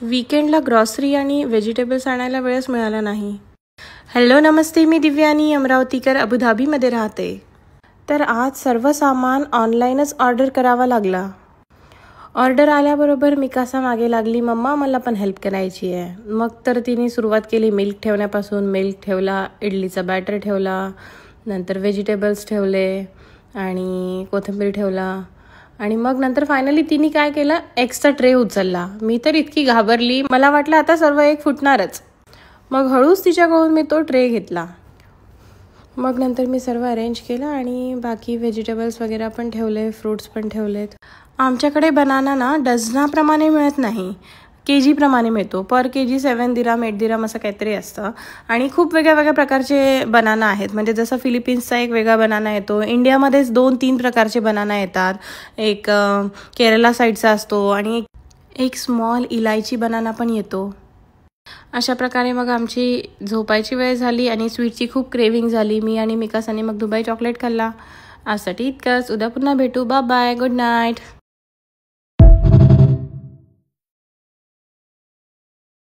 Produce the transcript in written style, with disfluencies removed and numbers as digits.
वीकेंडला ग्रॉसरी आणि व्हेजिटेबल्स आणायला वेळच मिळाला नाही. हॅलो नमस्ते, मी दिव्यानी अमरावतीकर अबुधाबीमध्ये राहते. तर आज सर्व सामान ऑनलाईनच ऑर्डर करावा लागला. ऑर्डर आल्याबरोबर मिकासा मागे लागली, मम्मा मला पण हेल्प करायची आहे. मग तर तिने सुरुवात केली मिल्क ठेवण्यापासून. मिल्क ठेवला, इडलीचा बॅटर ठेवला, नंतर व्हेजिटेबल्स ठेवले आणि कोथिंबीर ठेवला आणि मग नंतर फायनली तिने काय केलं, एग्सचा ट्रे उचलला. मी तर इतकी घाबरली, मला वाटलं आता सर्व एग फुटणारच. मग हळूच तिच्याकडून मी तो ट्रे घेतला. मग नंतर मी सर्व अरेंज केलं आणि बाकी व्हेजिटेबल्स वगैरे पण ठेवले, फ्रूट्स पण ठेवलेत. आमच्याकडे बनाना ना डझनाप्रमाणे मिळत नाही, KG प्रमाणे मिळतो. पर KG 7 दिराम 8 दिराम असं काहीतरी असतं. आणि खूप वेगळ्या वेगळ्या प्रकारचे बनाना आहेत. म्हणजे जसं फिलिपिन्सचा एक वेगळा बनाना येतो, इंडियामध्येच 2-3 प्रकारचे बनाना येतात. एक केरला साईडचा असतो आणि एक स्मॉल इलायची बनाना पण येतो. अशा प्रकारे मग आमची झोपायची वेळ झाली आणि स्वीटची खूप क्रेविंग झाली. मी आणि मिकासाने मग दुबई चॉकलेट खाल्ला. आजसाठी इतकंच. उद्या पुन्हा भेटू. Bye bye, good night.